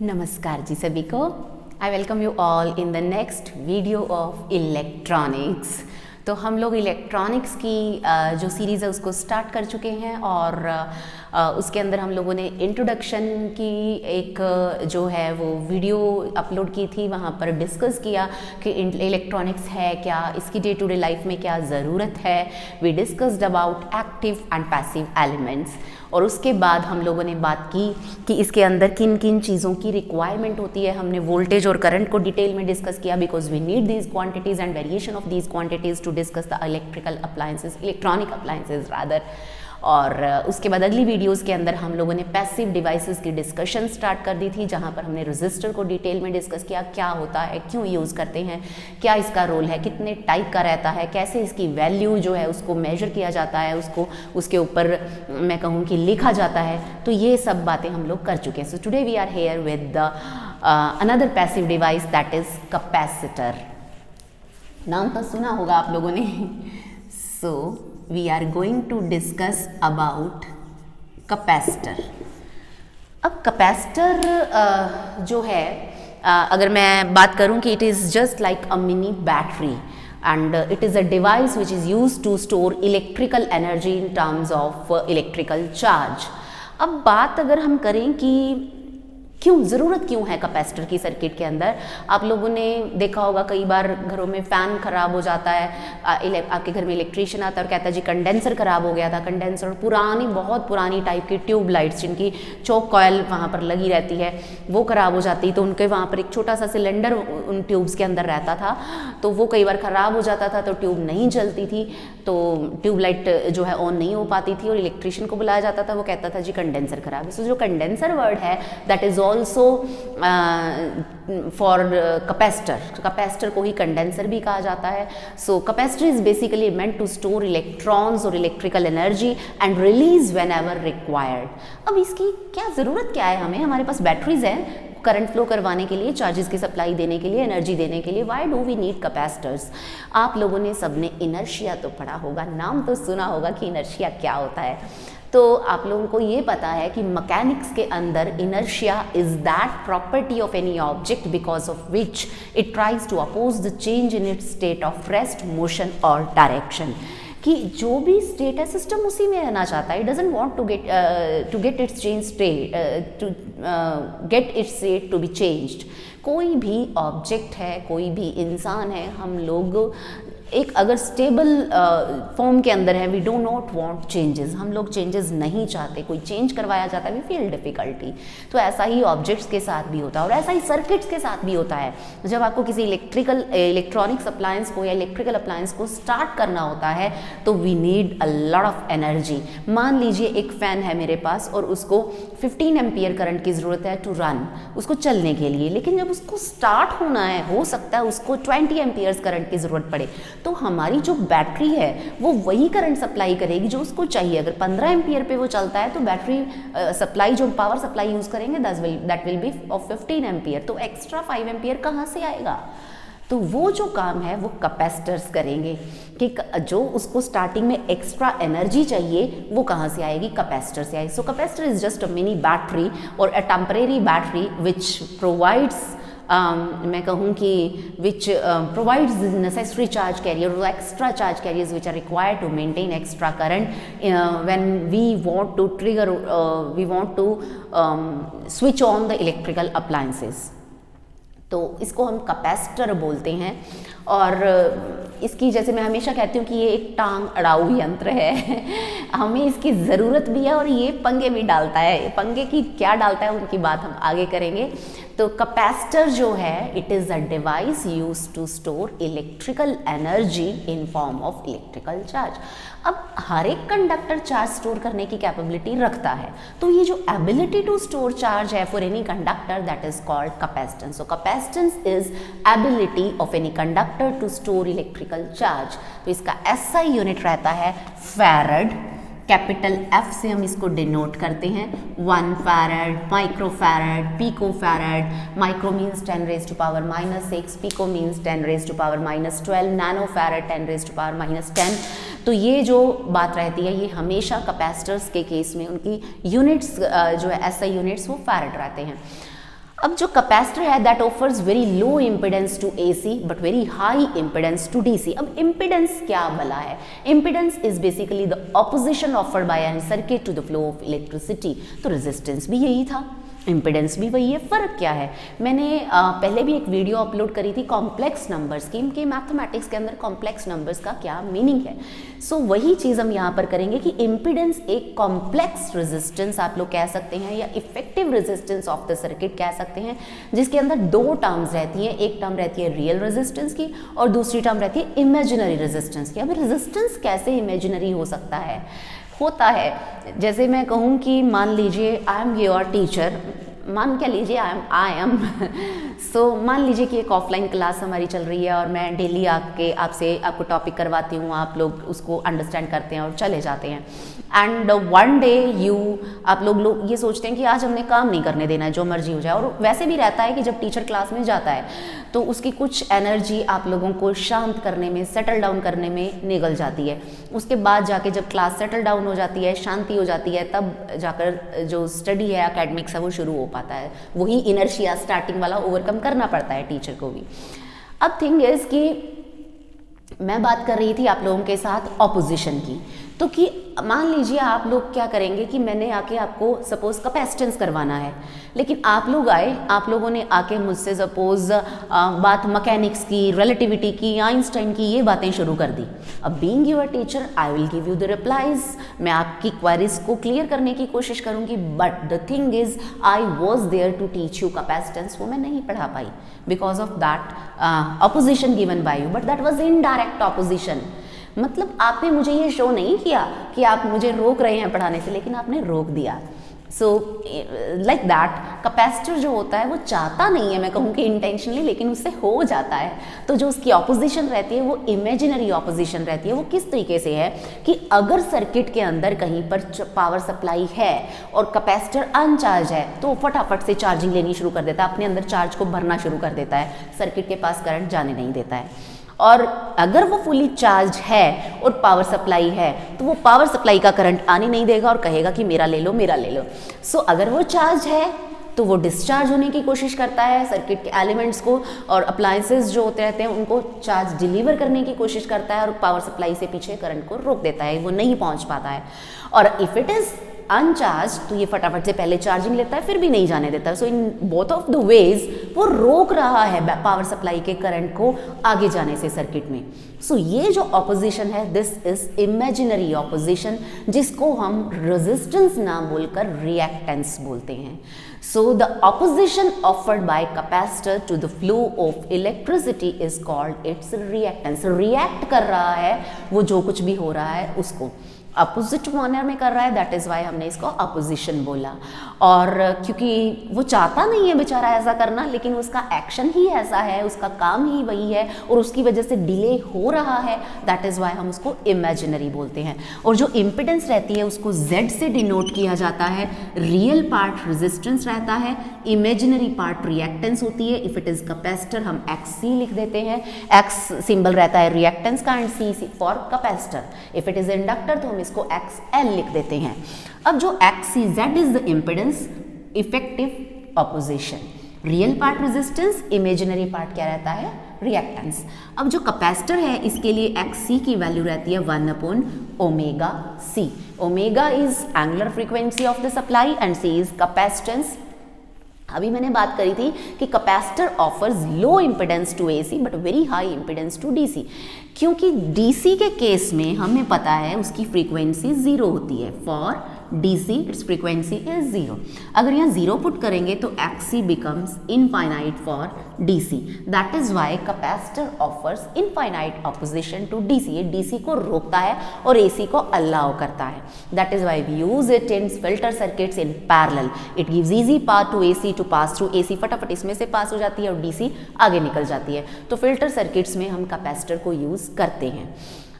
नमस्कार जी सभी को। I welcome you all in the next video of electronics. तो हम लोग इलेक्ट्रॉनिक्स की जो सीरीज़ है उसको स्टार्ट कर चुके हैं और उसके अंदर हम लोगों ने इंट्रोडक्शन की एक जो है वो वीडियो अपलोड की थी। वहाँ पर डिस्कस किया कि इलेक्ट्रॉनिक्स है क्या, इसकी डे टू डे लाइफ में क्या ज़रूरत है। We discussed about active and passive elements. और उसके बाद हम लोगों ने बात की कि इसके अंदर किन किन चीज़ों की रिक्वायरमेंट होती है। हमने वोल्टेज और करंट को डिटेल में डिस्कस किया because we need these quantities and variation of these quantities to discuss the electronic appliances rather. और उसके बाद अगली वीडियोस के अंदर हम लोगों ने पैसिव डिवाइसेस की डिस्कशन स्टार्ट कर दी थी, जहां पर हमने रजिस्टर को डिटेल में डिस्कस किया, क्या होता है, क्यों यूज़ करते हैं, क्या इसका रोल है, कितने टाइप का रहता है, कैसे इसकी वैल्यू जो है उसको मेजर किया जाता है, उसको उसके ऊपर मैं कहूँ कि लिखा जाता है। तो ये सब बातें हम लोग कर चुके हैं। So today we are here with the another passive device that is capacitor. नाम तो सुना होगा आप लोगों ने। So we are going to discuss about capacitor। अब कैपेसिटर जो है अगर मैं बात करूं कि it is just like a mini battery and it is a device which is used to store electrical energy in terms of electrical charge। अब बात अगर हम करें कि क्यों ज़रूरत क्यों है कैपेसिटर की सर्किट के अंदर। आप लोगों ने देखा होगा कई बार घरों में फ़ैन ख़राब हो जाता है, आपके घर में इलेक्ट्रीशियन आता है और कहता है जी कंडेंसर ख़राब हो गया था। कंडेंसर पुरानी, बहुत पुरानी टाइप की ट्यूब लाइट्स जिनकी चौक कॉयल वहाँ पर लगी रहती है वो ख़राब हो जाती, तो उनके वहाँ पर एक छोटा सा सिलेंडर उन ट्यूब्स के अंदर रहता था, तो वो कई बार ख़राब हो जाता था तो ट्यूब नहीं जलती थी, तो ट्यूब लाइट जो है ऑन नहीं हो पाती थी और इलेक्ट्रीशियन को बुलाया जाता था, वो कहता था जी कंडेंसर ख़राब है। सो जो कंडेंसर वर्ड है that is also for capacitor को ही कंडेंसर भी कहा जाता है। So capacitor is basically meant to store electrons और electrical energy and release whenever required. अब इसकी क्या ज़रूरत क्या है हमें, हमारे पास बैटरीज हैं करंट फ्लो करवाने के लिए, चार्जेस की सप्लाई देने के लिए, एनर्जी देने के लिए। Why do we need capacitors. आप लोगों ने सबने इनर्शिया तो पढ़ा होगा, नाम तो सुना होगा कि इनर्शिया क्या होता है। तो आप लोगों को ये पता है कि मैकेनिक्स के अंदर inertia is that property of any object because of which it tries to oppose the change in its state of rest, motion और डायरेक्शन। कि जो भी स्टेट है सिस्टम उसी में रहना चाहता है। It doesn't want to get its change state, to get its state to be changed. कोई भी ऑब्जेक्ट है, कोई भी इंसान है, हम लोग एक अगर स्टेबल फॉर्म के अंदर है, we do not want changes, हम लोग चेंजेस नहीं चाहते। कोई चेंज करवाया जाता है वी फील डिफिकल्टी। तो ऐसा ही ऑब्जेक्ट्स के साथ भी होता है और ऐसा ही सर्किट्स के साथ भी होता है। जब आपको किसी इलेक्ट्रॉनिक्स अप्लायंस को या इलेक्ट्रिकल अप्लायंस को स्टार्ट करना होता है तो we need a lot of energy. मान लीजिए एक फ़ैन है मेरे पास और उसको 15 एम्पियर करंट की ज़रूरत है टू रन, उसको चलने के लिए, लेकिन जब उसको स्टार्ट होना है हो सकता है उसको 20 एम्पियर्स करंट की ज़रूरत पड़े, तो हमारी जो बैटरी है वो वही करंट सप्लाई करेगी जो उसको चाहिए। अगर 15 एम्पियर पे वो चलता है तो बैटरी सप्लाई जो पावर सप्लाई यूज़ करेंगे that will be of 15 ampere, तो एक्स्ट्रा 5 एम्पियर कहाँ से आएगा। तो वो जो काम है वो कैपेसिटर्स करेंगे कि जो उसको स्टार्टिंग में एक्स्ट्रा एनर्जी चाहिए वो कहाँ से आएगी, कैपेसिटर से आएगी। So capacitor is just a mini battery और a temporary battery which provides मैं कहूँ कि which provides the necessary charge carrier और extra charge carriers which are required to maintain extra current when we want to trigger, we want to switch on the electrical appliances. तो इसको हम capacitor बोलते हैं। और इसकी जैसे मैं हमेशा कहती हूँ कि ये एक टांग अड़ाऊ यंत्र है हमें इसकी ज़रूरत भी है और ये पंगे भी डालता है। पंगे की क्या डालता है उनकी बात हम आगे करेंगे। तो कैपेसिटर जो है it is a device use to store electrical energy in form of electrical charge. अब हर एक कंडक्टर चार्ज स्टोर करने की कैपेबिलिटी रखता है, तो ये जो एबिलिटी टू स्टोर चार्ज है for any conductor that is called capacitance. So capacitance is ability of any conductor to store electrical charge. तो इसका एसआई यूनिट रहता है फैरड। कैपिटल F से हम इसको डिनोट करते हैं, 1 farad, micro farad, pico farad, micro means 10 raise to power -6, pico means 10 raise to power -12, nano farad 10 raise to power -10। तो ये जो बात रहती है ये हमेशा कैपेसिटर्स के केस में उनकी यूनिट्स जो है SI यूनिट्स वो फैरड रहते हैं। अब जो कैपेसिटर है that offers very low impedance to AC but very high impedance to DC। अब इम्पिडेंस क्या भला है? Impedance is basically the opposition offered by an circuit to the flow of electricity. तो रेजिस्टेंस भी यही था, इम्पिडेंस भी वही है, फ़र्क क्या है? मैंने पहले भी एक वीडियो अपलोड करी थी कॉम्प्लेक्स नंबर्स की, इनके मैथमेटिक्स के अंदर कॉम्प्लेक्स नंबर्स का क्या मीनिंग है। सो वही चीज़ हम यहाँ पर करेंगे कि इम्पिडेंस एक कॉम्प्लेक्स रेजिस्टेंस आप लोग कह सकते हैं या effective resistance of the circuit कह सकते हैं, जिसके अंदर दो टर्म्स रहती हैं। एक टर्म रहती है रियल रेजिस्टेंस की और दूसरी टर्म रहती है इमेजिनरी रेजिस्टेंस की। अब रेजिस्टेंस कैसे इमेजिनरी हो सकता है? होता है जैसे मैं कहूँ कि मान लीजिए आई एम योर टीचर, मान क्या लीजिए आई एम सो मान लीजिए कि एक ऑफलाइन क्लास हमारी चल रही है और मैं डेली आके आपको टॉपिक करवाती हूँ, आप लोग उसको अंडरस्टैंड करते हैं और चले जाते हैं। एंड वन डे आप लोग ये सोचते हैं कि आज हमने काम नहीं करने देना है, जो मर्जी हो जाए। और वैसे भी रहता है कि जब टीचर क्लास में जाता है तो उसकी कुछ एनर्जी आप लोगों को शांत करने में, सेटल डाउन करने में निकल जाती है। उसके बाद जाके जब क्लास सेटल डाउन हो जाती है, शांति हो जाती है, तब जाकर जो स्टडी है एकेडमिक्स है वो शुरू हो पाता है। वही इनर्शिया स्टार्टिंग वाला ओवरकम करना पड़ता है टीचर को भी। अब थिंग इज कि मैं बात कर रही थी आप लोगों के साथ ऑपोजिशन की, तो कि मान लीजिए आप लोग क्या करेंगे कि मैंने आके आपको सपोज कैपेसिटेंस करवाना है, लेकिन आप लोग आए, आप लोगों ने आके मुझसे सपोज बात मैकेनिक्स की, रिलेटिविटी की, आइंस्टाइन की ये बातें शुरू कर दी। अब being your teacher I will give you the replies, मैं आपकी क्वेरीज को क्लियर करने की कोशिश करूंगी, but the thing is I was there to teach you capacitance, वो मैं नहीं पढ़ा पाई because of that opposition given by you, but that was indirect opposition. मतलब आपने मुझे ये शो नहीं किया कि आप मुझे रोक रहे हैं पढ़ाने से, लेकिन आपने रोक दिया। सो लाइक दैट कैपेसिटर जो होता है वो चाहता नहीं है, मैं कहूँ कि इंटेंशनली, लेकिन उससे हो जाता है। तो जो उसकी ऑपोजिशन रहती है वो इमेजिनरी ऑपोजिशन रहती है। वो किस तरीके से है कि अगर सर्किट के अंदर कहीं पर पावर सप्लाई है और कैपेसिटर अनचार्ज है तो फटाफट से चार्जिंग लेनी शुरू कर देता है, अपने अंदर चार्ज को भरना शुरू कर देता है, सर्किट के पास करंट जाने नहीं देता है। और अगर वो फुली चार्ज है और पावर सप्लाई है तो वो पावर सप्लाई का करंट आने नहीं देगा और कहेगा कि मेरा ले लो, मेरा ले लो। सो अगर वो चार्ज है तो वो डिस्चार्ज होने की कोशिश करता है, सर्किट के एलिमेंट्स को और अप्लायंसेस जो होते रहते हैं उनको चार्ज डिलीवर करने की कोशिश करता है और पावर सप्लाई से पीछे करंट को रोक देता है, वो नहीं पहुंच पाता है। और इफ इट इज अनचार्ज तो ये फटाफट से पहले चार्जिंग लेता है, फिर भी नहीं जाने देता। So in both of the ways वो रोक रहा है पावर सप्लाई के करंट को आगे जाने से सर्किट में। सो ये जो ऑपोजिशन है दिस इज इमेजिनरी ऑपोजिशन, जिसको हम रेजिस्टेंस ना बोलकर रिएक्टेंस बोलते हैं। So the opposition offered by capacitor to the flow of electricity is called its reactance. React कर रहा है वो जो कुछ भी हो रहा है उसको, अपोजिट मैनर में कर रहा है, दैट इज़ वाई हमने इसको अपोजिशन बोला। और क्योंकि वो चाहता नहीं है बेचारा ऐसा करना, लेकिन उसका एक्शन ही ऐसा है, उसका काम ही वही है और उसकी वजह से डिले हो रहा है, दैट इज़ वाई हम उसको इमेजिनरी बोलते हैं। और जो इम्पिडेंस रहती है उसको Z से डिनोट किया जाता है। रियल पार्ट रेजिस्टेंस रहता है, इमेजिनरी पार्ट रिएक्टेंस होती है। इफ इट इज़ कैपेसिटर हम XC लिख देते हैं, X सिंबल रहता है रिएक्टेंस का and C for capacitor. If it is inductor तो हम इसको XL लिख देते हैं। अब जो XCZ is the impedance, effective opposition, real part resistance, imaginary part क्या रहता है, रिएक्टेंस। अब जो कैपेसिटर है इसके लिए XC की वैल्यू रहती है 1/ωc। Omega is angular frequency of the supply and C is capacitance. अभी मैंने बात करी थी कि capacitor offers low impedance to AC but very high impedance to DC, क्योंकि DC के केस में हमें पता है उसकी फ्रीक्वेंसी 0 होती है। For DC its frequency is 0। अगर यहाँ 0 पुट करेंगे तो XC becomes infinite for DC, that is why capacitor offers infinite opposition to DC। ये DC को रोकता है और AC को अलाउ करता है, that is why we use it in filter circuits in parallel. It gives easy path to AC to pass through. AC फटाफट इसमें से पास हो जाती है और DC आगे निकल जाती है। तो फिल्टर सर्किट्स में हम कैपेसिटर को यूज करते हैं।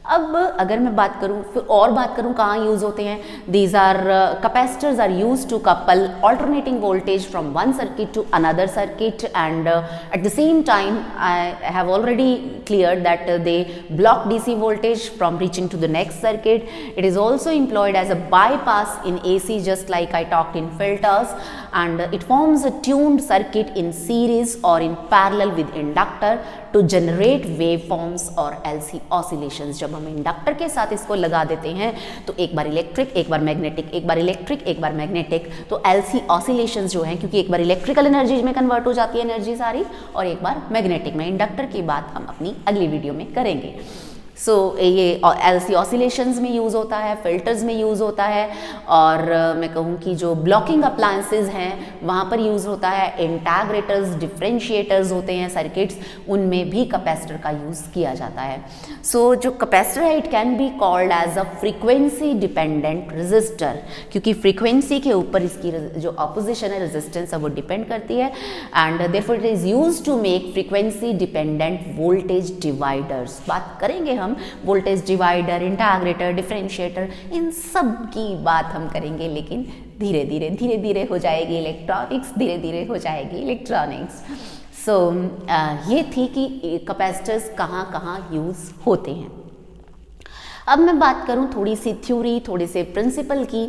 अब अगर मैं बात करूं, फिर और बात करूं कहाँ यूज़ होते हैं, these are capacitors are use to couple alternating voltage from one circuit to another circuit and at the same time I have already cleared that they block DC voltage from reaching to the next circuit. It is also employed as a bypass in AC, just like I talked in filters, and it forms a tuned circuit in series or in parallel with inductor to generate waveforms और LC oscillations. जब हम inductor के साथ इसको लगा देते हैं तो एक बार इलेक्ट्रिक, एक बार मैग्नेटिक, एक बार इलेक्ट्रिक, एक बार मैग्नेटिक, तो LC oscillations जो हैं, क्योंकि एक बार इलेक्ट्रिकल एनर्जी में कन्वर्ट हो जाती है एनर्जी सारी और एक बार मैग्नेटिक में। इंडक्टर की बात हम अपनी अगली वीडियो में करेंगे। सो ये LC ऑसिलेशंस में यूज़ होता है, फिल्टर्स में यूज़ होता है, और मैं कहूँ कि जो ब्लॉकिंग अप्लायंसेज हैं वहाँ पर यूज़ होता है। इंटीग्रेटर्स, डिफरेंशिएटर्स होते हैं सर्किट्स, उनमें भी कैपेसिटर का यूज़ किया जाता है। सो जो कैपेसिटर है, it can be called as a frequency dependent resistor, क्योंकि फ्रीक्वेंसी के ऊपर इसकी जो ऑपोजिशन है, रेजिस्टेंस है, वो डिपेंड करती है, and therefore it is used to make frequency dependent voltage dividers. बात करेंगे हम वोल्टेज डिवाइडर, इंटीग्रेटर, डिफरेंशिएटर, इन सब की बात हम करेंगे, लेकिन धीरे धीरे हो जाएगी इलेक्ट्रॉनिक्स, धीरे धीरे हो जाएगी इलेक्ट्रॉनिक्स। सो ये थी कि कैपेसिटर्स कहाँ कहाँ यूज़ होते हैं। अब मैं बात करूँ थोड़ी सी थ्योरी, थोड़े से प्रिंसिपल की,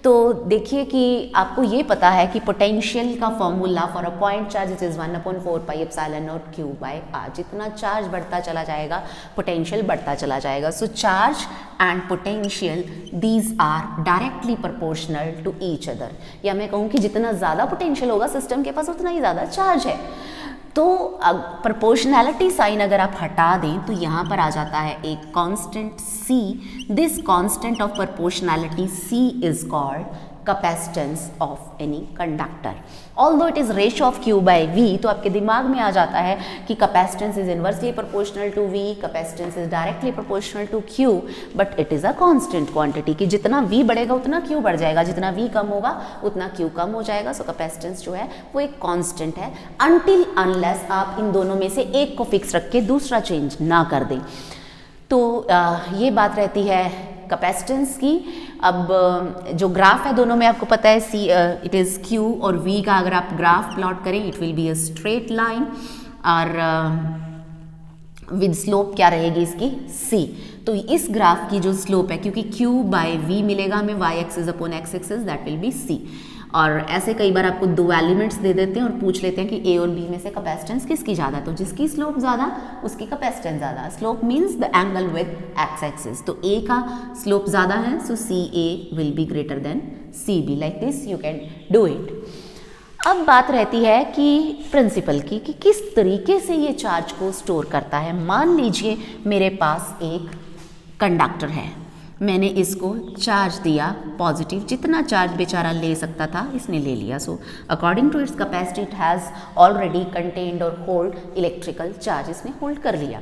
तो देखिए कि आपको ये पता है कि पोटेंशियल का formula for a point charge it is 1/4 pi epsilon naught Q by R। जितना चार्ज बढ़ता चला जाएगा पोटेंशियल बढ़ता चला जाएगा। So charge and potential these are directly proportional to each other, या मैं कहूँ कि जितना ज़्यादा पोटेंशियल होगा सिस्टम के पास उतना ही ज़्यादा चार्ज है। तो प्रोपोर्शनैलिटी साइन अगर आप हटा दें तो यहाँ पर आ जाता है एक constant C। This constant of proportionality C is called capacitance of any conductor. Although it is ratio of Q by V, तो आपके दिमाग में आ जाता है कि capacitance is inversely proportional to V, capacitance is directly proportional to Q, but it is a constant quantity कि जितना V बढ़ेगा उतना Q बढ़ जाएगा, जितना V कम होगा उतना Q कम हो जाएगा। सो कैपेसिटेंस जो है वो एक कांस्टेंट है, अनटिल अनलेस आप इन दोनों में से एक को फिक्स रख के दूसरा चेंज ना कर दें। तो ये बात रहती है कैपेसिटेंस की। अब जो ग्राफ है दोनों में आपको पता है इट इज़ Q और V का अगर आप ग्राफ प्लॉट करें it will be a straight line, और विद स्लोप क्या रहेगी इसकी C। तो इस ग्राफ की जो स्लोप है, क्योंकि Q बाय V मिलेगा हमें y axis upon x axis, that will be C। और ऐसे कई बार आपको दो एलिमेंट्स दे देते हैं और पूछ लेते हैं कि A और B में से कैपेसिटेंस किसकी ज़्यादा, तो जिसकी स्लोप ज़्यादा उसकी कैपेसिटेंस ज़्यादा। Slope means the angle with x axis, तो A का स्लोप ज़्यादा है, सो CA will be greater than CB। Like this you can do it. अब बात रहती है कि प्रिंसिपल की कि किस तरीके से ये चार्ज को स्टोर करता है। मान लीजिए मेरे पास एक कंडक्टर है, मैंने इसको चार्ज दिया पॉजिटिव, जितना चार्ज बेचारा ले सकता था इसने ले लिया। So according to its capacity it has already contained और होल्ड इलेक्ट्रिकल चार्ज, इसने होल्ड कर लिया।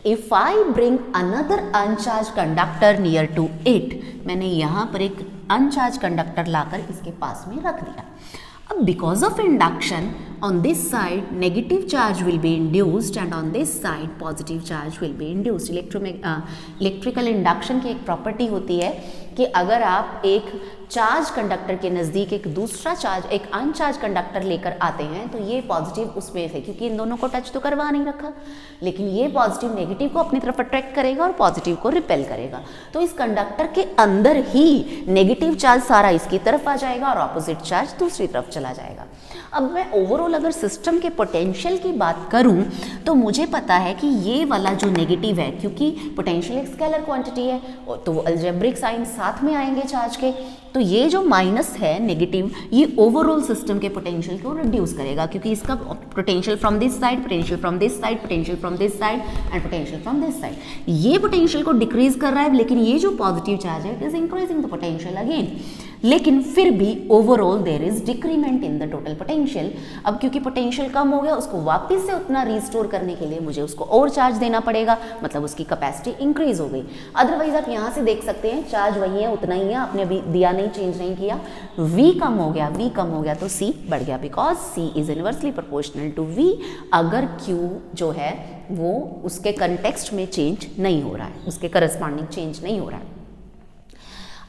If I bring another uncharge conductor near to it, मैंने यहाँ पर एक अनचार्ज कंडक्टर लाकर इसके पास में रख दिया। अब because of induction on this side negative charge will be induced and on this side positive charge will be induced। Electrical induction की एक प्रॉपर्टी होती है कि अगर आप एक चार्ज कंडक्टर के नज़दीक एक दूसरा चार्ज, एक अनचार्ज कंडक्टर लेकर आते हैं तो ये पॉजिटिव उसमें से, क्योंकि इन दोनों को टच तो करवा नहीं रखा, लेकिन ये पॉजिटिव नेगेटिव को अपनी तरफ अट्रैक्ट करेगा और पॉजिटिव को रिपेल करेगा। तो इस कंडक्टर के अंदर ही नेगेटिव चार्ज सारा इसकी तरफ आ जाएगा और ऑपोजिट चार्ज दूसरी तरफ चला जाएगा। अब मैं ओवरऑल अगर सिस्टम के पोटेंशियल की बात करूं तो मुझे पता है कि ये वाला जो नेगेटिव है, क्योंकि पोटेंशियल एक स्केलर क्वांटिटी है तो वो अलजेब्रिक साइन साथ में आएंगे चार्ज के, तो ये जो माइनस है नेगेटिव, ये ओवरऑल सिस्टम के पोटेंशियल को रिड्यूस करेगा, क्योंकि इसका potential from this side, potential from this side, potential from this side and potential from this side, ये पोटेंशियल को डिक्रीज कर रहा है, लेकिन ये जो पॉजिटिव चार्ज है it is increasing the potential again, लेकिन फिर भी overall there is decrement in the total potential. अब क्योंकि पोटेंशियल कम हो गया, उसको वापस से उतना रिस्टोर करने के लिए मुझे उसको और चार्ज देना पड़ेगा, मतलब उसकी कैपेसिटी इंक्रीज हो गई। अदरवाइज आप यहाँ से देख सकते हैं चार्ज वही है, उतना ही है, आपने अभी दिया नहीं, चेंज नहीं किया, V कम हो गया, V कम हो गया तो C बढ़ गया, because C is inversely proportional to V। अगर Q जो है वो उसके कंटेक्स्ट में चेंज नहीं हो रहा है, उसके करस्पॉन्डिंग चेंज नहीं हो रहा है।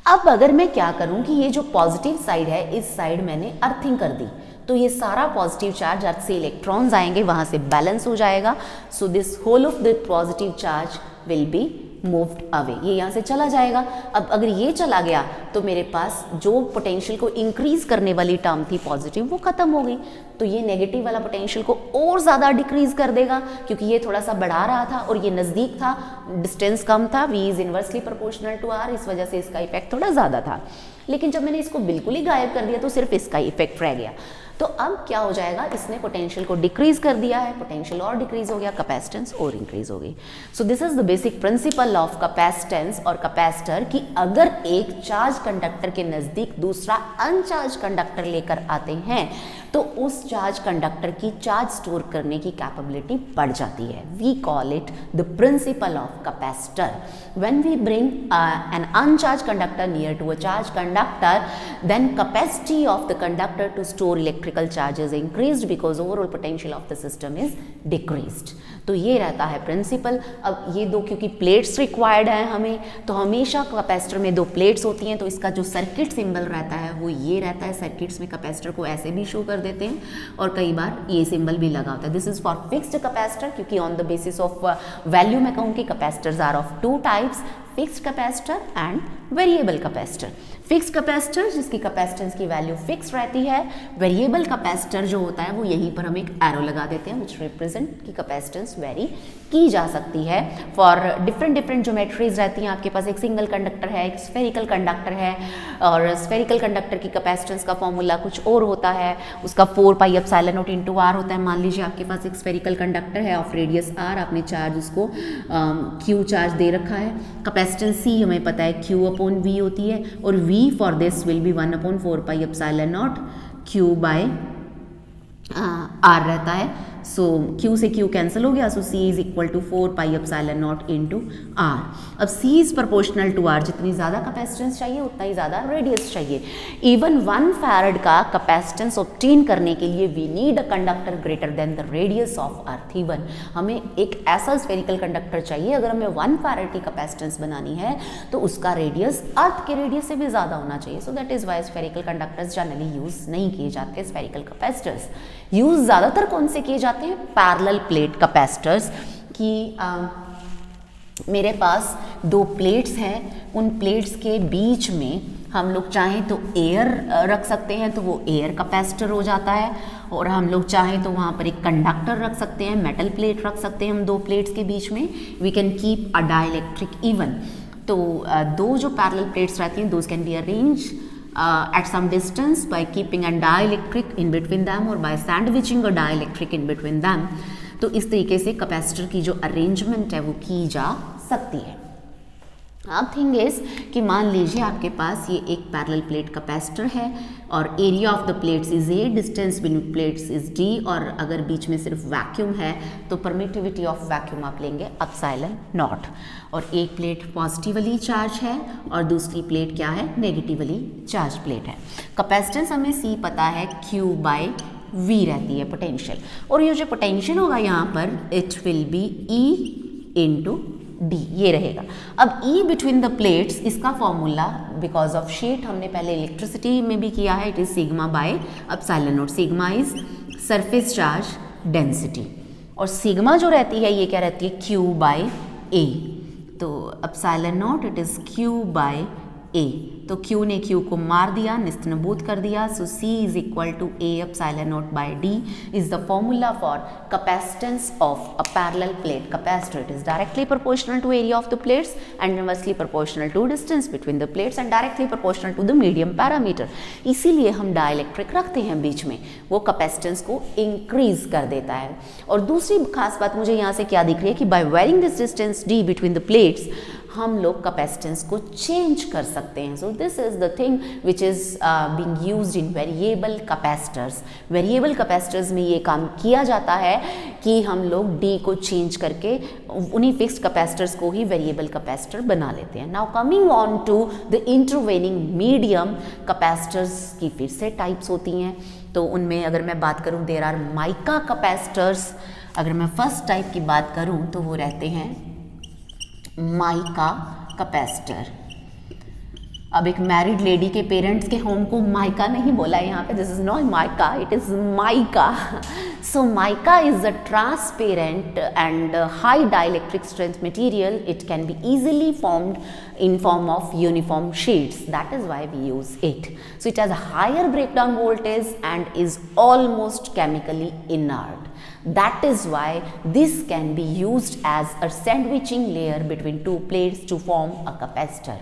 अब अगर मैं क्या करूं कि ये जो पॉजिटिव साइड है, इस साइड मैंने अर्थिंग कर दी, तो ये सारा पॉजिटिव चार्ज अर्थ से इलेक्ट्रॉन्स आएंगे, वहां से बैलेंस हो जाएगा। So this whole of the positive charge will be moved away, ये यहाँ से चला जाएगा। अब अगर ये चला गया तो मेरे पास जो पोटेंशियल को इंक्रीज करने वाली टर्म थी पॉजिटिव, वो खत्म हो गई। तो ये नेगेटिव वाला पोटेंशियल को और ज़्यादा डिक्रीज कर देगा, क्योंकि ये थोड़ा सा बढ़ा रहा था और ये नज़दीक था, डिस्टेंस कम था, v is inversely proportional to r, इस वजह से इसका इफेक्ट थोड़ा ज़्यादा था। लेकिन जब मैंने इसको बिल्कुल ही गायब कर दिया तो सिर्फ इसका इफेक्ट रह गया। तो अब क्या हो जाएगा, इसने पोटेंशियल को डिक्रीज कर दिया है, पोटेंशियल और डिक्रीज हो गया, कैपेसिटेंस और इंक्रीज हो गई। सो this is the basic principle of capacitance और कैपेसिटर, कि अगर एक चार्ज कंडक्टर के नज़दीक दूसरा अनचार्ज कंडक्टर लेकर आते हैं तो उस चार्ज कंडक्टर की चार्ज स्टोर करने की कैपेबिलिटी बढ़ जाती है। We call it the principle of capacitor. When we bring an uncharge conductor near to a charge conductor, then capacity of the conductor to store electrical charges increased because overall potential of the system is decreased. तो ये रहता है principal. अब ये दो क्योंकि plates required हैं हमें, तो हमेशा कैपेसिटर में दो प्लेट्स होती हैं, तो इसका जो सर्किट सिंबल रहता है वो ये रहता है। सर्किट्स में कैपेसिटर को ऐसे भी शो कर देते हैं और कई बार ये सिंबल भी लगा होता है। This is for fixed capacitor, क्योंकि on the basis of value मैं कहूँ कि capacitors are of two types, fixed capacitor and variable capacitor. Fixed capacitor जिसकी कैपेसिटेंस की वैल्यू फिक्स रहती है, वेरिएबल कैपेसिटर जो होता है वो यहीं पर हम एक एरो लगा देते हैं विच रिप्रेजेंट की कैपेसिटेंस वेरी की जा सकती है फॉर डिफरेंट ज्योमेट्रीज रहती हैं। आपके पास एक सिंगल कंडक्टर है, एक स्फेरिकल कंडक्टर है, और स्फेरिकल कंडक्टर की कैपेसिटेंस का फॉर्मूला कुछ और होता है, उसका 4 pi epsilon naught into r होता है। मान लीजिए आपके पास एक स्फेरिकल कंडक्टर है ऑफ रेडियस r, आपने चार्ज उसको q चार्ज दे रखा है, कैपेसिटेंस c हमें पता है q अपॉन v होती है, और v for this will be 1 upon 4 pi epsilon naught q by r रहता है। सो q से q कैंसिल हो गया, so c is equal to 4 pi epsilon naught into r। अब c is proportional to r, जितनी ज़्यादा capacitance चाहिए उतना ही ज़्यादा रेडियस चाहिए। इवन 1 फैराड का कैपेसिटेंस ऑब्टेन करने के लिए we need a conductor greater than the radius of earth. Even हमें एक ऐसा स्फेरिकल कंडक्टर चाहिए, अगर हमें 1 फैराड की कैपेसिटेंस बनानी है तो उसका रेडियस अर्थ के रेडियस से भी ज़्यादा होना चाहिए। So that is Y spherical conductors generally use नहीं किए जाते। स्फेरिकल कैपेसिटर्स यूज़ ज़्यादातर कौन से किए जाते हैं, पैरेलल प्लेट कैपेसिटर्स की। मेरे पास दो प्लेट्स हैं, उन प्लेट्स के बीच में हम लोग चाहें तो एयर रख सकते हैं, तो वो एयर कैपेसिटर हो जाता है, और हम लोग चाहें तो वहाँ पर एक कंडक्टर रख सकते हैं, मेटल प्लेट रख सकते हैं हम दो प्लेट्स के बीच में। We can keep a dielectric even. तो दो जो पैरेलल प्लेट्स रहती हैं, those can be arrange at some distance by keeping a dielectric in between them or by sandwiching a dielectric in between them। तो इस तरीके से कैपेसिटर की जो अरेंजमेंट है वो की जा सकती है। अब थिंग इज कि मान लीजिए आपके पास ये एक पैरेलल प्लेट कैपेसिटर है और area of the plates is a, distance between plates is D, और अगर बीच में सिर्फ वैक्यूम है तो परमिटिविटी ऑफ वैक्यूम आप लेंगे एप्सिलॉन नॉट, और एक प्लेट पॉजिटिवली चार्ज है और दूसरी प्लेट क्या है, नेगेटिवली चार्ज प्लेट है। कैपेसिटेंस हमें C पता है, Q बाय V रहती है पोटेंशियल, और ये जो पोटेंशियल होगा यहाँ पर it will be E into D, ये रहेगा। अब E बिटवीन द प्लेट्स, इसका फॉर्मूला बिकॉज ऑफ शीट हमने पहले इलेक्ट्रिसिटी में भी किया है, it is sigma by epsilon naught. Sigma is surface charge density, और सिग्मा जो रहती है ये क्या रहती है, Q बाय A। तो epsilon naught it is Q by A, तो Q ने Q को मार दिया, निस्तनबूत कर दिया। So C is equal to A epsilon naught by D is the formula for capacitance of a parallel plate capacitor. It is directly proportional to area of the plates and inversely proportional to distance between the plates and directly proportional to the medium parameter. इसीलिए हम dielectric रखते हैं बीच में, वो capacitance को increase कर देता है। और दूसरी खास बात मुझे यहाँ से क्या दिख रही है कि by varying this distance D between the plates हम लोग कैपेसिटेंस को चेंज कर सकते हैं। So this is the thing which is being used in variable capacitors. Variable capacitors में ये काम किया जाता है कि हम लोग D को चेंज करके उन्हीं फिक्स्ड कैपेसिटर्स को ही वेरिएबल कैपेसिटर बना लेते हैं। Now coming on to the intervening medium capacitors की फिर से टाइप्स होती हैं, तो उनमें अगर मैं बात करूं देयर आर माइका कैपेसिटर्स, अगर मैं फर्स्ट टाइप की बात करूं तो वो रहते हैं माइका कैपेसिटर। अब एक मैरिड लेडी के पेरेंट्स के होम को माइका नहीं बोला है यहाँ पे, this is not mica, it is mica. So mica is a transparent and high dielectric strength material. It can B easily formed in form of uniform sheets. That is why we use it. So it has a higher breakdown voltage and is almost chemically inert. That is why this can be used as a sandwiching layer between two plates to form a capacitor.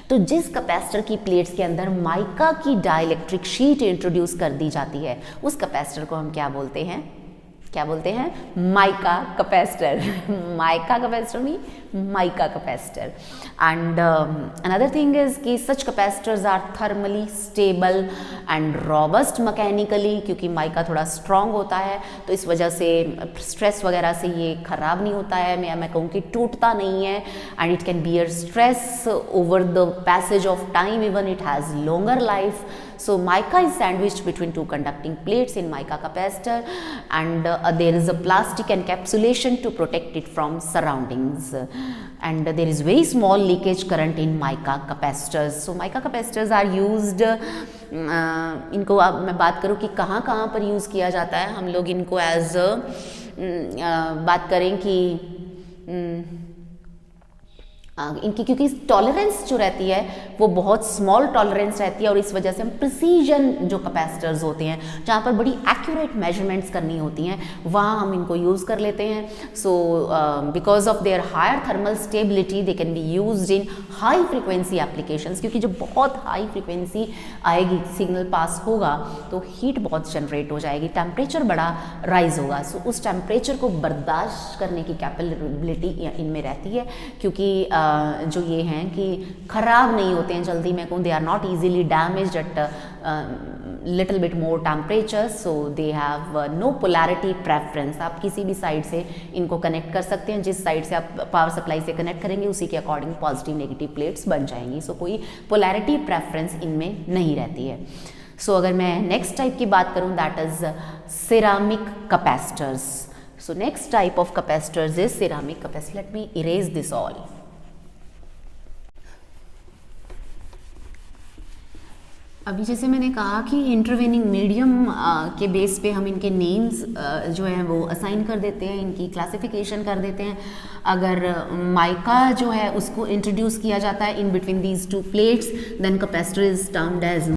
तो जिस capacitor की plates के अंदर mica की dielectric sheet introduce कर दी जाती है उस कैपेसिटर को हम क्या बोलते हैं? क्या बोलते हैं? Mica capacitor. माइका कैपेसिटर मी mica capacitor. And another thing is कि such capacitors are thermally stable and robust mechanically, क्योंकि माइका थोड़ा स्ट्रॉन्ग होता है तो इस वजह से स्ट्रेस वगैरह से ये खराब नहीं होता है, मैं कहूँ कि टूटता नहीं है. And it can bear stress over the passage of time, even it has longer life. So mica is sandwiched between two conducting plates in mica capacitor, and there is a plastic encapsulation to protect it from surroundings, and there is very small leakage current in mica capacitors. So mica capacitors are used, इनको अब मैं बात करूँ कि कहाँ कहाँ पर use किया जाता है. हम लोग इनको एज बात करें कि इनकी क्योंकि टॉलरेंस जो रहती है वो बहुत स्मॉल टॉलरेंस रहती है और इस वजह से हम प्रिसीजन जो कैपेसिटर्स होते हैं जहाँ पर बड़ी एक्यूरेट मेजरमेंट्स करनी होती हैं वहाँ हम इनको यूज़ कर लेते हैं. So because of their higher thermal stability they can be used in high frequency applications, क्योंकि जब बहुत हाई फ्रिक्वेंसी आएगी सिग्नल पास होगा तो हीट बहुत जनरेट हो जाएगी, टेम्परेचर बड़ा राइज होगा. सो उस टेम्परेचर को बर्दाश्त करने की कैपेबिलिटी इनमें रहती है, क्योंकि जो ये हैं कि ख़राब नहीं होते हैं जल्दी में, they are not easily damaged at little bit more temperature. So they have no polarity preference. आप किसी भी साइड से इनको कनेक्ट कर सकते हैं, जिस साइड से आप पावर सप्लाई से कनेक्ट करेंगे उसी के अकॉर्डिंग पॉजिटिव नेगेटिव प्लेट्स बन जाएंगी. सो कोई पोलैरिटी प्रेफरेंस इनमें नहीं रहती है. सो अगर मैं नेक्स्ट टाइप की बात करूँ that is ceramic capacitors. So next type of capacitors is ceramic capacitor. Let me erase this all. अभी जैसे मैंने कहा कि इंटरवेनिंग मीडियम के बेस पे हम इनके नेम्स जो है वो असाइन कर देते हैं, इनकी क्लासिफिकेशन कर देते हैं. अगर माइका जो है उसको इंट्रोड्यूस किया जाता है in between these two plates then capacitor is termed as.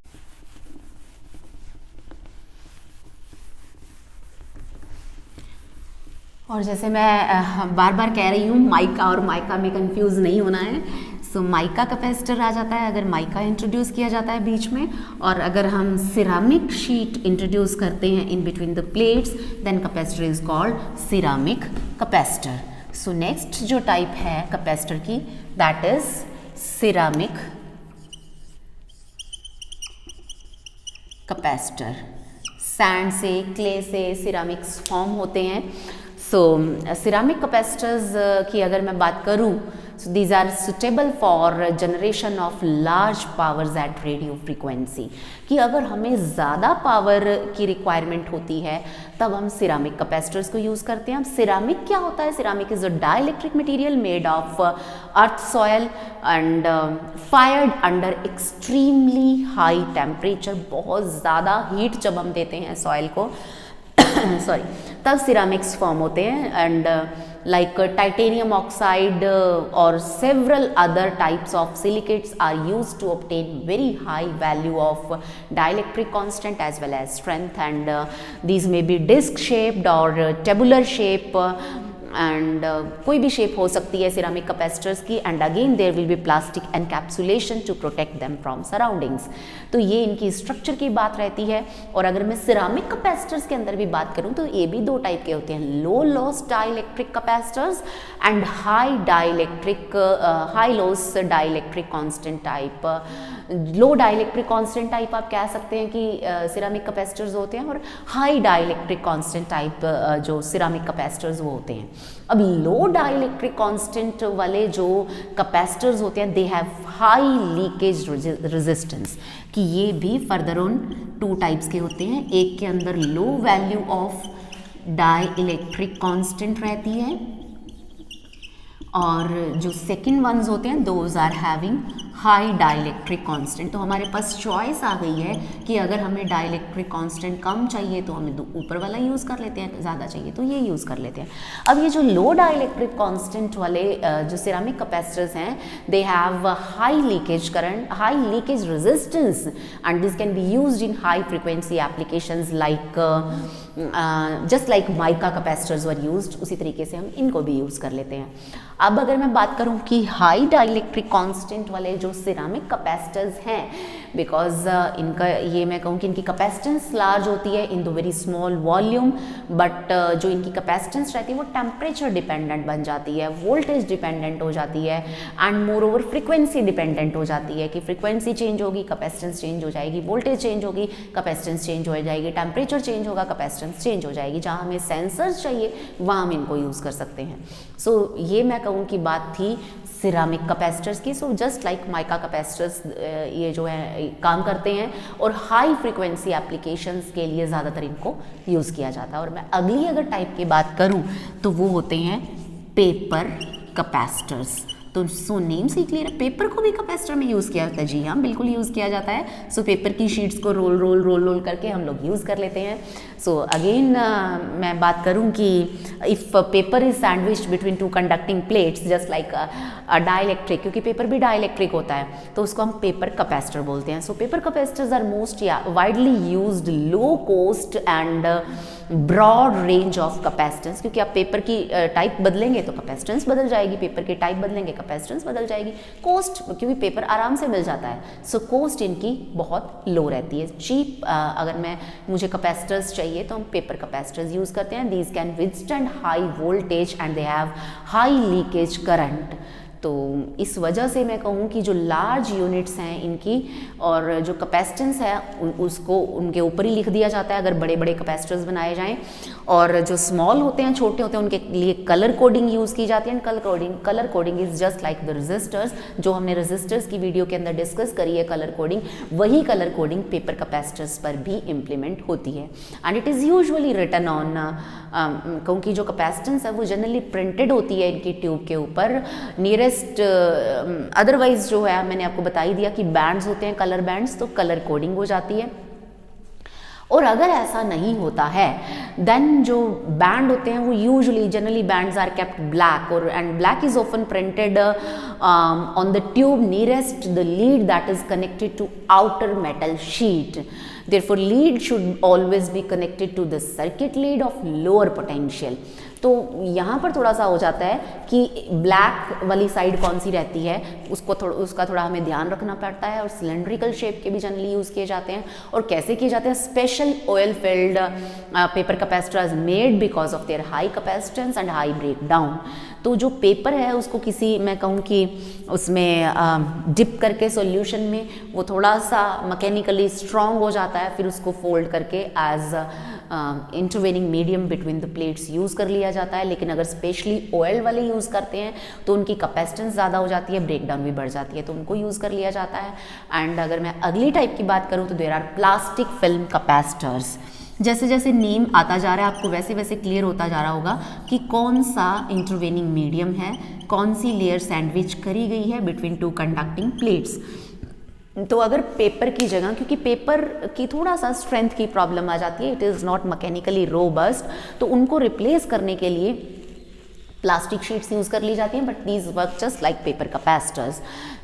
और जैसे मैं बार बार कह रही हूँ माइका और माइका में कंफ्यूज नहीं होना है. सो माइका कैपेसिटर आ जाता है अगर माइका इंट्रोड्यूस किया जाता है बीच में, और अगर हम सिरामिक शीट इंट्रोड्यूस करते हैं in between the plates then capacitor is called ceramic capacitor. So next जो टाइप है कैपेसिटर की that is ceramic capacitor. Sand से, क्ले से सिरामिक्स फॉर्म होते हैं. सो सिरामिक कैपेसिटर्स की अगर मैं बात करूँ, so these are suitable for generation of large powers at radio frequency. कि अगर हमें ज़्यादा पावर की रिक्वायरमेंट होती है तब हम सिरामिक कैपेसिटर्स को यूज़ करते हैं. अब सिरामिक क्या होता है? Ceramic is a dielectric material made of earth soil and fired under extremely high temperature. बहुत ज़्यादा हीट जब हम देते हैं सॉयल को सॉरी तब सिरामिक्स फॉर्म होते हैं. And like titanium oxide or several other types of silicates are used to obtain very high value of dielectric constant as well as strength, and these may be disc shaped or tabular shape, and कोई भी shape हो सकती है ceramic capacitors की. And again there will be plastic encapsulation to protect them from surroundings. तो ये इनकी structure की बात रहती है. और अगर मैं सिरामिक कैपेसिटर्स के अंदर भी बात करूं तो ये भी दो टाइप के होते हैं, लो loss dielectric capacitors and high loss dielectric constant type. Low dielectric constant type आप कह सकते हैं कि सिरामिक कैपेसिटर्स होते हैं, और हाई डाइलेक्ट्रिक कांस्टेंट टाइप जो सिरामिक कैपेसिटर्स वो होते हैं. अब लो डाइलेक्ट्रिक कांस्टेंट वाले जो कैपेसिटर्स होते हैं they have high leakage resistance, कि ये भी फर्दर ऑन टू टाइप्स के होते हैं. एक के अंदर low value of dielectric constant रहती है, और जो सेकंड वंस होते हैं those are having high dielectric constant. तो हमारे पास चॉइस आ गई है कि अगर हमें डाइलेक्ट्रिक कांस्टेंट कम चाहिए तो हमें ऊपर वाला यूज़ कर लेते हैं, ज़्यादा चाहिए तो ये यूज़ कर लेते हैं। अब ये जो लो डाइलेक्ट्रिक कांस्टेंट वाले जो सिरामिक कैपेसिटर्स हैं, they have high leakage current, high leakage resistance, and this can be used in high frequency applications like just like mica capacitors were used, उसी तरीके से हम इनको भी यूज़ कर लेते हैं। अब अगर मैं बात करूं कि हाई डाइलेक्ट्रिक कांस्टेंट वाले जो सिरामिक कैपेसिटर्स हैं, बिकॉज इनका ये मैं कहूँ कि इनकी कैपेसिटेंस लार्ज होती है in the very small volume, but जो इनकी कैपेसिटेंस रहती है वो टेम्परेचर डिपेंडेंट बन जाती है, वोल्टेज डिपेंडेंट हो जाती है, and more over frequency dependent हो जाती है कि फ्रिक्वेंसी चेंज होगी कैपेसिटेंस चेंज हो जाएगी, वोल्टेज चेंज होगी कैपेसिटेंस चेंज हो जाएगी, टेम्परेचर चेंज होगा कैपेसिटेंस चेंज हो जाएगी। जहाँ हमें सेंसर्स चाहिए वहाँ हम इनको यूज़ कर सकते हैं। सो ये मैं कहूँ कि बात थी सिरामिक कैपेसिटर्स की। So just like mica capacitors ये जो है काम करते हैं, और हाई फ्रिक्वेंसी एप्लीकेशंस के लिए ज़्यादातर इनको यूज़ किया जाता है। और मैं अगली अगर टाइप की बात करूं तो वो होते हैं पेपर कैपेसिटर्स। तो सो नेम से क्लियर है, पेपर को भी कैपेसिटर में यूज़ किया जाता है। जी हाँ, बिल्कुल यूज़ किया जाता है। सो पेपर की शीट्स को रोल करके हम लोग यूज़ कर लेते हैं। सो अगेन मैं बात करूं कि if paper is sandwiched between two conducting plates just like dielectric, क्योंकि पेपर भी डाइलेक्ट्रिक होता है तो उसको हम पेपर कैपेसिटर बोलते हैं। So paper capacitors are most widely used low cost and broad range of capacitance, क्योंकि आप पेपर की टाइप बदलेंगे तो कैपेसिटेंस बदल जाएगी, पेपर की टाइप बदलेंगे कैपेसिटेंस बदल जाएगी। कॉस्ट, क्योंकि पेपर आराम से मिल जाता है, सो कॉस्ट इनकी बहुत लो रहती है, चीप। अगर मुझे कैपेसिटर्स चाहिए तो हम पेपर कैपेसिटर्स यूज़ करते हैं। These can withstand high voltage and they have high leakage current. तो इस वजह से मैं कहूँ कि जो लार्ज यूनिट्स हैं इनकी और जो कैपेसिटेंस है उसको उनके ऊपर ही लिख दिया जाता है अगर बड़े बड़े कैपेसिटर्स बनाए जाएं, और जो स्मॉल होते हैं, छोटे होते हैं, उनके लिए कलर कोडिंग यूज़ की जाती है। Colour coding is just like the resistors, जो हमने रजिस्टर्स की वीडियो के अंदर डिस्कस करी है कलर कोडिंग, वही कलर कोडिंग पेपर कैपेसिटर्स पर भी इम्प्लीमेंट होती है। And it is usually written on, क्योंकि जो कैपेसिटेंस है वो जनरली प्रिंटेड होती है इनकी ट्यूब के ऊपर नियरेस्ट। अदरवाइज जो है मैंने आपको बता ही दिया कि बैंड्स होते हैं, कलर बैंड्स, तो कलर कोडिंग हो जाती है। और अगर ऐसा नहीं होता है देन जो बैंड होते हैं वो usually generally bands are kept black, और and black is often printed on the tube nearest the lead that is connected to outer metal sheet. Therefore, lead should always be connected to the circuit lead of lower potential. तो यहाँ पर थोड़ा सा हो जाता है कि black वाली साइड कौन सी रहती है उसका थोड़ा हमें ध्यान रखना पड़ता है। और सिलेंड्रिकल शेप के भी जनरली यूज़ किए जाते हैं। और कैसे किए जाते हैं? Special oil filled paper capacitors made because of their high capacitance and high breakdown. तो जो पेपर है उसको किसी, मैं कहूँ कि उसमें डिप करके सॉल्यूशन में वो थोड़ा सा मैकेनिकली स्ट्रॉन्ग हो जाता है, फिर उसको फोल्ड करके as intervening medium between the plates use कर लिया जाता है। लेकिन अगर स्पेशली ऑयल वाले यूज़ करते हैं तो उनकी कैपेसिटेंस ज़्यादा हो जाती है, ब्रेकडाउन भी बढ़ जाती है, तो उनको यूज़ कर लिया जाता है। एंड अगर मैं अगली टाइप की बात करूँ तो there are plastic film capacitors. जैसे जैसे नेम आता जा रहा है आपको वैसे वैसे क्लियर होता जा रहा होगा कि कौन सा इंटरवेनिंग मीडियम है, कौन सी लेयर सैंडविच करी गई है बिटवीन टू कंडक्टिंग प्लेट्स। तो अगर पेपर की जगह, क्योंकि पेपर की थोड़ा सा स्ट्रेंथ की प्रॉब्लम आ जाती है, it is not mechanically robust, तो उनको रिप्लेस करने के लिए प्लास्टिक शीट्स यूज़ कर ली जाती हैं, but these work just like paper capacitors.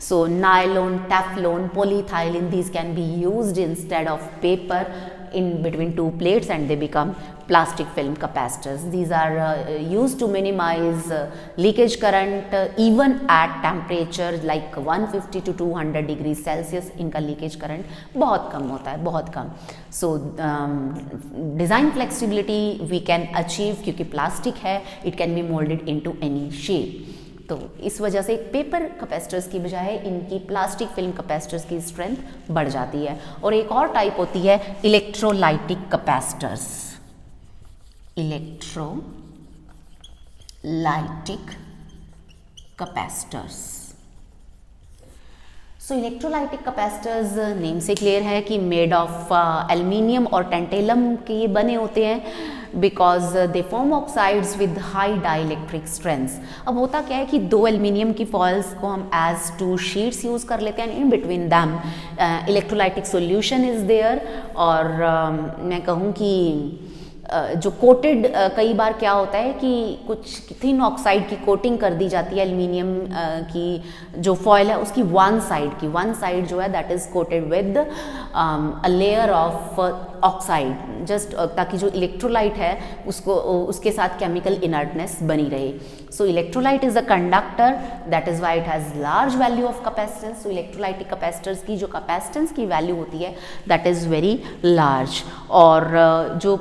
So nylon, Teflon, polyethylene, these can be used instead of paper in between two plates and they become plastic film capacitors. These are used to minimize leakage current even at temperature like 150 to 200 degrees Celsius. इनका leakage current बहुत कम होता है, बहुत कम। So design flexibility we can achieve क्योंकि plastic है, it can be molded into any shape. तो इस वजह से पेपर कैपेसिटर्स की बजाय इनकी प्लास्टिक फिल्म कैपेसिटर्स की स्ट्रेंथ बढ़ जाती है। और एक और टाइप होती है electrolytic capacitors. Electrolytic capacitors. So electrolytic capacitors name से क्लियर है कि मेड ऑफ एल्युमिनियम और टेंटेलम के ये बने होते हैं because they form oxides with high dielectric strengths. अब होता क्या है कि दो एल्युमिनियम की फॉइल्स को हम एज टू शीट्स यूज़ कर लेते हैं, in between them electrolytic solution is there. और मैं कहूँ कि जो कोटेड कई बार क्या होता है कि कुछ थिन ऑक्साइड की कोटिंग कर दी जाती है एल्युमिनियम की जो फॉयल है उसकी वन साइड जो है that is coated with a layer of oxide, just ताकि जो इलेक्ट्रोलाइट है उसको उसके साथ केमिकल इनर्टनेस बनी रहे। So electrolyte is a conductor, that is why it has large value of capacitance. So electrolytic capacitors की जो कैपेसिटेंस की वैल्यू होती है दैट इज़ वेरी लार्ज। और जो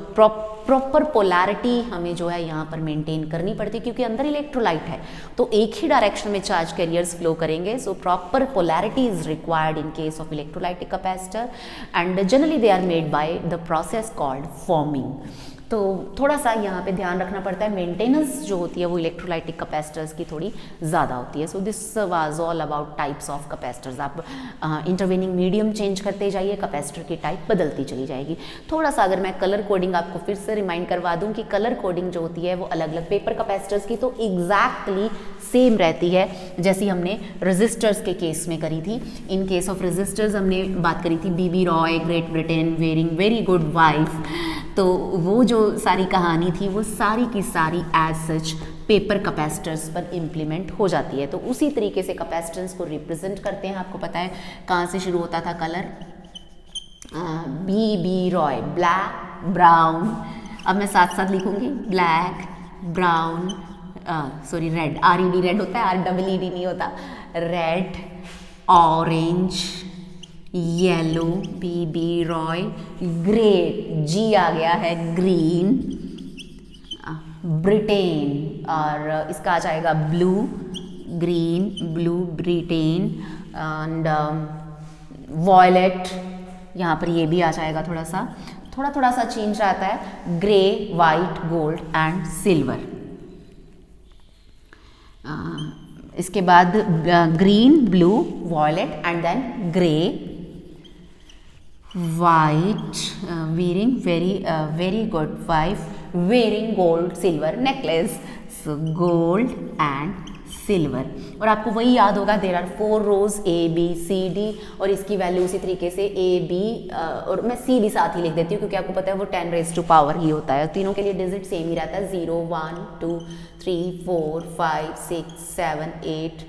प्रॉपर पोलैरिटी हमें जो है यहाँ पर मेंटेन करनी पड़ती है क्योंकि अंदर इलेक्ट्रोलाइट है तो एक ही डायरेक्शन में चार्ज कैरियर्स फ्लो करेंगे। So proper polarity is required in case of electrolytic capacitor and generally they are made by the process called forming. तो थोड़ा सा यहाँ पे ध्यान रखना पड़ता है, मेंटेनेंस जो होती है वो इलेक्ट्रोलाइटिक कैपेसिटर्स की थोड़ी ज़्यादा होती है। So this was all about types of capacitors. आप इंटरवेनिंग मीडियम चेंज करते जाइए, कैपेसिटर की टाइप बदलती चली जाएगी। थोड़ा सा अगर मैं कलर कोडिंग आपको फिर से रिमाइंड करवा दूँ कि कलर कोडिंग जो होती है वो अलग अलग पेपर कैपेसिटर्स की तो एग्जैक्टली सेम रहती है जैसी हमने रजिस्टर्स के केस में करी थी। इन केस ऑफ रजिस्टर्स हमने बात करी थी बीबी रॉय, Great Britain, wearing very good wife. तो वो जो सारी कहानी थी वो सारी की सारी एज सच पेपर कैपेसिटर्स पर इम्प्लीमेंट हो जाती है। तो उसी तरीके से कैपेसिटेंस को रिप्रेजेंट करते हैं। आपको पता है कहाँ से शुरू होता था colour, B Roy, black brown. अब मैं साथ साथ लिखूंगी black brown, sorry red, RED red होता है, REED नहीं होता, red, orange, yellow, BB Roy, grey, G आ गया है, ग्रीन, ब्रिटेन, और इसका आ जाएगा blue, green, blue, Britain and violet. यहाँ पर ये भी आ जाएगा, थोड़ा सा चेंज रहता है, grey, white, gold and silver. इसके बाद green, blue, violet and then grey, white, wearing very good wife, wearing gold silver necklace, so gold and silver। और आपको वही याद होगा there are 4 rows A B C D और इसकी value उसी तरीके से A B और मैं C भी साथ ही लिख देती हूँ क्योंकि आपको पता है वो 10 raised to power ही होता है। तीनों के लिए डिजिट सेम ही रहता है, 0 1 2 3 4 5 6 7 8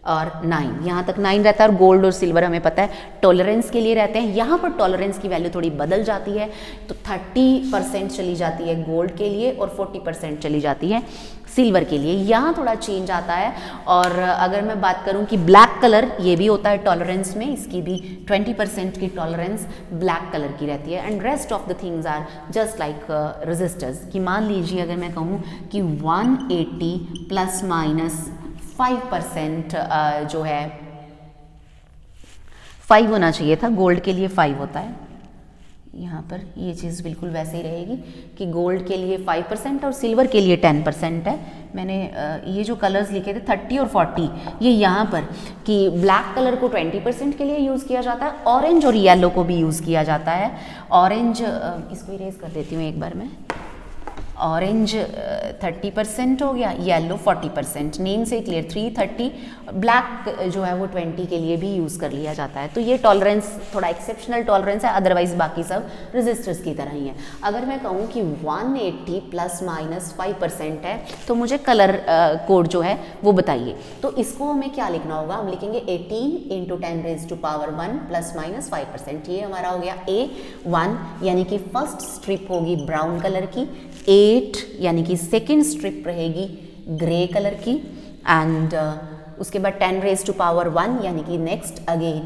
और 9, यहाँ तक 9 रहता है। और गोल्ड और सिल्वर हमें पता है टॉलरेंस के लिए रहते हैं। यहाँ पर टॉलरेंस की वैल्यू थोड़ी बदल जाती है, तो 30% चली जाती है गोल्ड के लिए और 40% चली जाती है सिल्वर के लिए। यहाँ थोड़ा चेंज आता है। और अगर मैं बात करूँ कि ब्लैक कलर, ये भी होता है टॉलरेंस में, इसकी भी 20% की टॉलरेंस ब्लैक कलर की रहती है। And rest of the things are just like resistors. कि मान लीजिए अगर मैं कहूँ कि 180 प्लस माइनस 5% जो है 5 होना चाहिए था, गोल्ड के लिए 5 होता है। यहाँ पर ये चीज़ बिल्कुल वैसे ही रहेगी कि गोल्ड के लिए 5% और सिल्वर के लिए 10% है। मैंने ये जो कलर्स लिखे थे 30 और 40, ये यहाँ पर कि ब्लैक कलर को 20% के लिए यूज़ किया जाता है, ऑरेंज और येलो को भी यूज़ किया जाता है। ऑरेंज, इसको इरेज कर देती हूँ एक बार में, ऑरेंज 30% हो गया, येलो 40%। नेम से क्लियर, 330, ब्लैक जो है वो 20 के लिए भी यूज़ कर लिया जाता है। तो ये टॉलरेंस थोड़ा एक्सेप्शनल टॉलरेंस है, अदरवाइज बाकी सब रेजिस्टर्स की तरह ही है। अगर मैं कहूँ कि 180 प्लस माइनस 5% है तो मुझे कलर कोड जो है वो बताइए। तो इसको हमें क्या लिखना होगा, हम लिखेंगे 18 into 10 raise to power 1 plus minus 5%। ये हमारा हो गया A1, यानी कि फर्स्ट स्ट्रिप होगी ब्राउन कलर की, 8 यानी कि सेकेंड स्ट्रिप रहेगी ग्रे कलर की, एंड उसके बाद 10 रेज टू पावर 1 यानी कि next again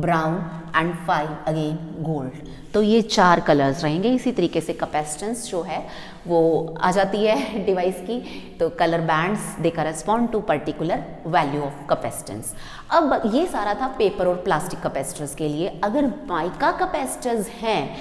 brown and 5 again gold. तो ये 4 कलर्स रहेंगे। इसी तरीके से कैपेसिटेंस जो है वो आ जाती है डिवाइस की। तो colour bands they correspond to particular value of capacitance. अब ये सारा था पेपर और प्लास्टिक कैपेसिटर्स के लिए। अगर माइका कैपेसिटर्स हैं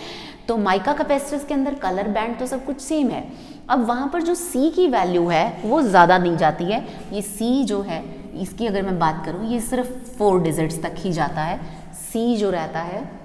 तो माइका कैपेसिटर्स के अंदर कलर बैंड तो सब कुछ सेम है। अब वहाँ पर जो C की वैल्यू है वो ज़्यादा नहीं जाती है। ये C जो है इसकी अगर मैं बात करूँ, ये सिर्फ 4 डिजिट्स तक ही जाता है। C जो रहता है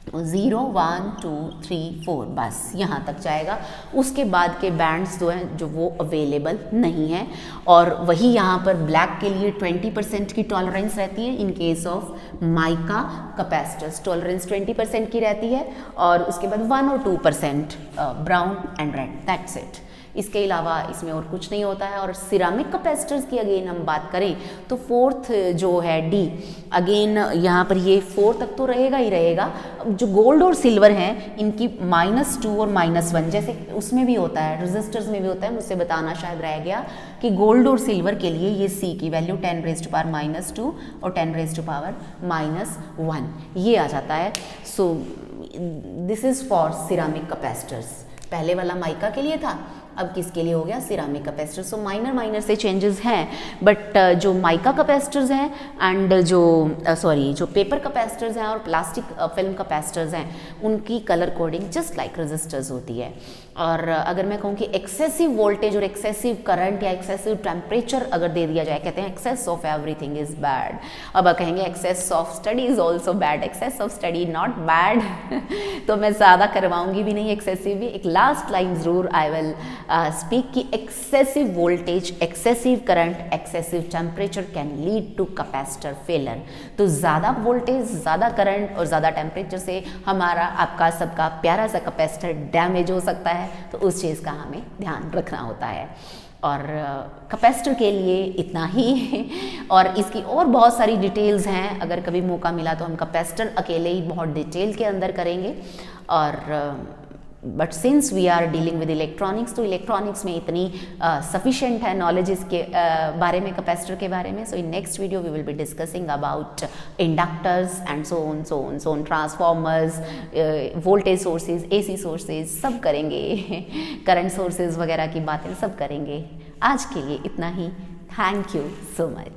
0 1 2 3 4 बस यहाँ तक जाएगा। उसके बाद के बैंड्स जो हैं जो वो अवेलेबल नहीं है। और वही यहाँ पर ब्लैक के लिए 20% की टॉलरेंस रहती है। इन case of mica capacitors tolerance 20% की रहती है, और उसके बाद 1 और 2% brown and red, that's it. इसके अलावा इसमें और कुछ नहीं होता है। और सिरामिक कैपेसिटर्स की अगेन हम बात करें तो 4th जो है D, अगेन यहाँ पर ये 4 तक तो रहेगा ही रहेगा। जो गोल्ड और सिल्वर हैं इनकी -2 और -1 जैसे उसमें भी होता है, रेजिस्टर्स में भी होता है। मुझसे बताना शायद रह गया कि गोल्ड और सिल्वर के लिए ये C की वैल्यू 10⁻⁻2 और 10⁻⁻1 ये आ जाता है। So this is for ceramic capacitors. पहले वाला माइका के लिए था, अब किसके लिए हो गया, सिरामिक कैपेसिटर। सो माइनर से चेंजेस हैं, बट जो माइका कैपेसिटर्स हैं एंड जो पेपर कैपेसिटर्स हैं और प्लास्टिक फिल्म कैपेसिटर्स हैं, उनकी colour coding just like resistors होती है। और अगर मैं कहूँ कि एक्सेसिव वोल्टेज और एक्सेसिव करंट या एक्सेसिव टेम्परेचर अगर दे दिया जाए, कहते हैं excess of everything is bad. अब कहेंगे excess of study is also bad, excess of study not bad. तो मैं ज़्यादा करवाऊंगी भी नहीं एक्सेसिव भी। एक लास्ट लाइन ज़रूर आई विल स्पीक कि excessive voltage, excessive current, excessive temperature can lead to capacitor failure. तो ज़्यादा वोल्टेज, ज़्यादा करंट और ज़्यादा टेम्परेचर से हमारा आपका सबका प्यारा सा कैपेसिटर डैमेज हो सकता है। तो उस चीज़ का हमें ध्यान रखना होता है। और कैपेसिटर के लिए इतना ही। और इसकी और बहुत सारी डिटेल्स हैं, अगर कभी मौका मिला तो हम कैपेसिटर अकेले ही बहुत डिटेल के अंदर करेंगे। और but since we are dealing with electronics, तो इलेक्ट्रॉनिक्स में इतनी सफिशेंट है नॉलेज इसके बारे में, कैपेसिटर के बारे में। So in next video we will be discussing about inductors and so on transformers, voltage sources, AC sources सब करेंगे। करंट सोर्सेज वगैरह की बातें सब करेंगे। आज के लिए इतना ही। Thank you so much.